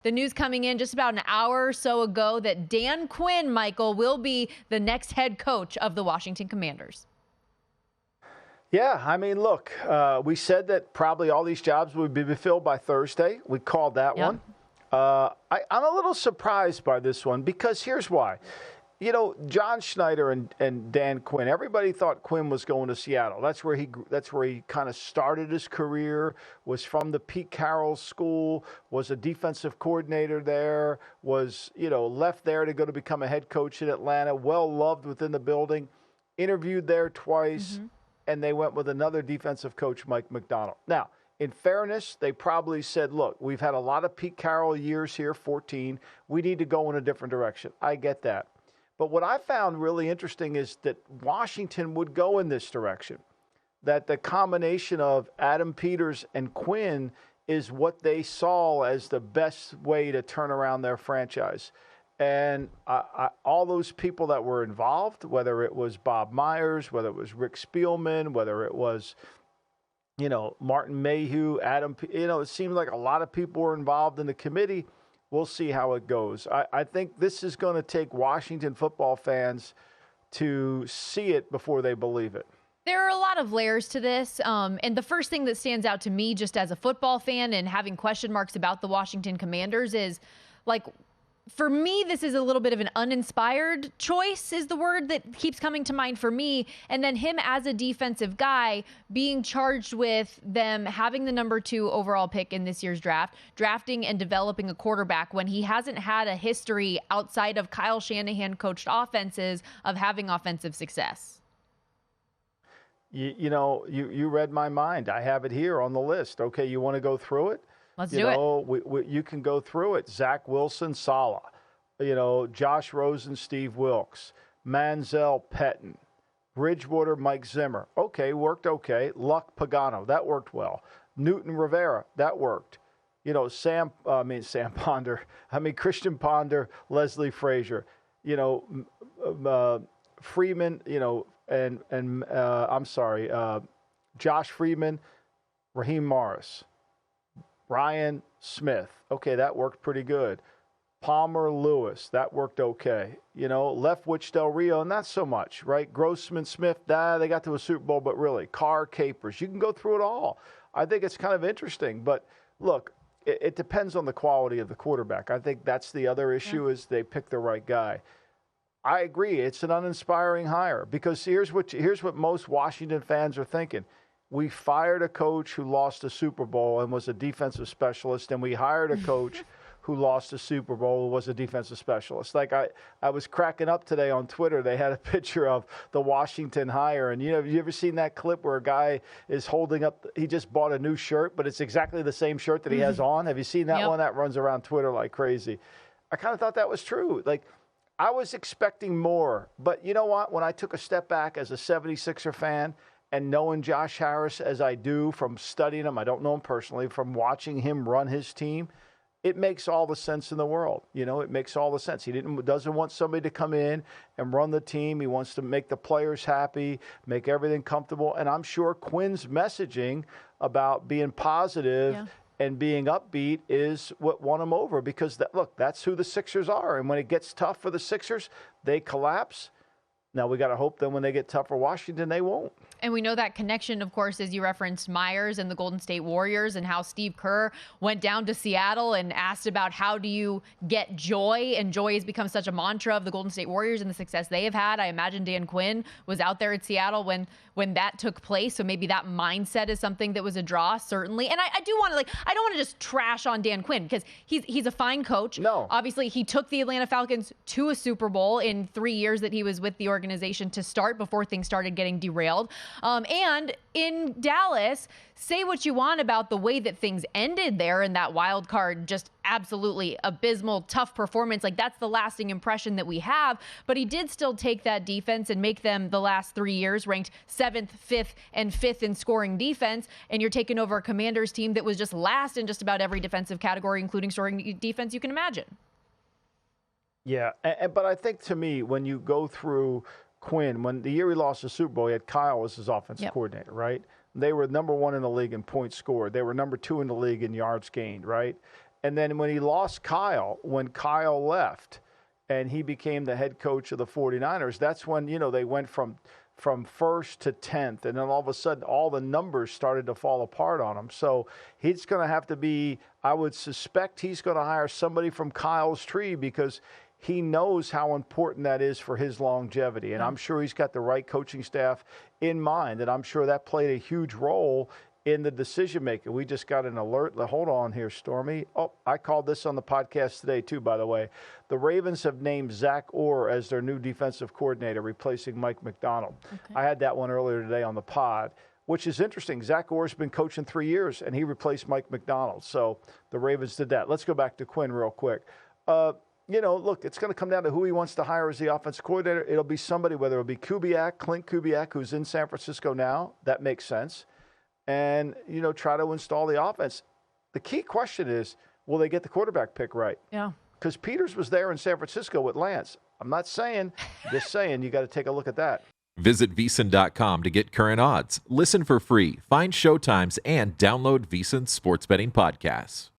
The news coming in just about an hour or so ago that Dan Quinn, Michael, will be the next head coach of the Washington Commanders. Yeah, I mean, look, we said that probably all these jobs would be filled by Thursday. We called that one. I'm a little surprised by this one because here's why. You know, John Schneider and Dan Quinn, everybody thought Quinn was going to Seattle. That's where he kind of started his career, was from the Pete Carroll school, was a defensive coordinator there, was, left there to go to become a head coach in Atlanta, well loved within the building, interviewed there twice, and they went with another defensive coach, Mike McDonald. Now, in fairness, they probably said, look, we've had a lot of Pete Carroll years here, 14. We need to go in a different direction. I get that. But what I found really interesting is that Washington would go in this direction, that the combination of Adam Peters and Quinn is what they saw as the best way to turn around their franchise. And all those people that were involved, whether it was Bob Myers, whether it was Rick Spielman, whether it was, Martin Mayhew, it seemed like a lot of people were involved in the committee. We'll see how it goes. I think this is going to take Washington football fans to see it before they believe it. There are a lot of layers to this. And the first thing that stands out to me just as a football fan and having question marks about the Washington Commanders is, like, for me, this is a little bit of an uninspired choice is the word that keeps coming to mind for me. And then him as a defensive guy being charged with them having the number 2 overall pick in this year's draft, drafting and developing a quarterback when he hasn't had a history outside of Kyle Shanahan coached offenses of having offensive success. You read my mind. I have it here on the list. Okay, you want to go through it? Let's do it. You can go through it. Zach Wilson, Saleh. Josh Rosen, Steve Wilkes. Manziel, Pettin. Bridgewater, Mike Zimmer. Okay, worked okay. Luck, Pagano. That worked well. Newton, Rivera. That worked. Christian Ponder, Leslie Frazier. Freeman, Josh Freeman, Raheem Morris. Ryan Smith. Okay, that worked pretty good. Palmer Lewis. That worked okay. Leftwich Del Rio, not so much, right? Grossman Smith, they got to a Super Bowl, but really. Carr, Capers. You can go through it all. I think it's kind of interesting. But, look, it depends on the quality of the quarterback. I think that's the other issue is they pick the right guy. I agree. It's an uninspiring hire because here's what most Washington fans are thinking. We fired a coach who lost a Super Bowl and was a defensive specialist, and we hired a coach who lost a Super Bowl and was a defensive specialist. Like I was cracking up today on Twitter. They had a picture of the Washington hire, and have you ever seen that clip where a guy is holding up? He just bought a new shirt, but it's exactly the same shirt that he has on. Have you seen that one? That runs around Twitter like crazy. I kind of thought that was true. Like I was expecting more, but you know what? When I took a step back as a 76er fan. And knowing Josh Harris as I do from studying him, I don't know him personally, from watching him run his team, it makes all the sense in the world. It makes all the sense. He doesn't want somebody to come in and run the team. He wants to make the players happy, make everything comfortable. And I'm sure Quinn's messaging about being positive and being upbeat is what won him over because, that's who the Sixers are. And when it gets tough for the Sixers, they collapse. Now, we got to hope that when they get tough for Washington, they won't. And we know that connection, of course, as you referenced Myers and the Golden State Warriors and how Steve Kerr went down to Seattle and asked about how do you get joy, and joy has become such a mantra of the Golden State Warriors and the success they have had. I imagine Dan Quinn was out there at Seattle when that took place, so maybe that mindset is something that was a draw, certainly. And I do want to, I don't want to just trash on Dan Quinn because he's a fine coach. No. Obviously, he took the Atlanta Falcons to a Super Bowl in 3 years that he was with the organization to start before things started getting derailed. And in Dallas, say what you want about the way that things ended there in that wild card, just absolutely abysmal, tough performance. That's the lasting impression that we have. But he did still take that defense and make them the last 3 years ranked 7th, 5th, and 5th in scoring defense. And you're taking over a Commanders team that was just last in just about every defensive category, including scoring defense you can imagine. Yeah, but I think to me, when you go through Quinn, when the year he lost the Super Bowl, he had Kyle as his offensive coordinator, right? They were number 1 in the league in points scored. They were number 2 in the league in yards gained, right? And then when when Kyle left and he became the head coach of the 49ers, that's when, they went from first to 10th. And then all of a sudden, all the numbers started to fall apart on him. So he's going to have to be, I would suspect he's going to hire somebody from Kyle's tree because he knows how important that is for his longevity. And I'm sure he's got the right coaching staff in mind. And I'm sure that played a huge role in the decision-making. We just got an alert. Hold on here, Stormy. Oh, I called this on the podcast today, too, by the way. The Ravens have named Zach Orr as their new defensive coordinator, replacing Mike McDonald. Okay. I had that one earlier today on the pod, which is interesting. Zach Orr's been coaching 3 years, and he replaced Mike McDonald. So the Ravens did that. Let's go back to Quinn real quick. Look, it's going to come down to who he wants to hire as the offensive coordinator. It'll be somebody, whether it'll be Clint Kubiak, who's in San Francisco now. That makes sense. And, try to install the offense. The key question is, will they get the quarterback pick right? Yeah. Because Peters was there in San Francisco with Lance. I'm not saying, just saying, you got to take a look at that. Visit VSiN.com to get current odds, listen for free, find showtimes, and download VSiN sports betting podcasts.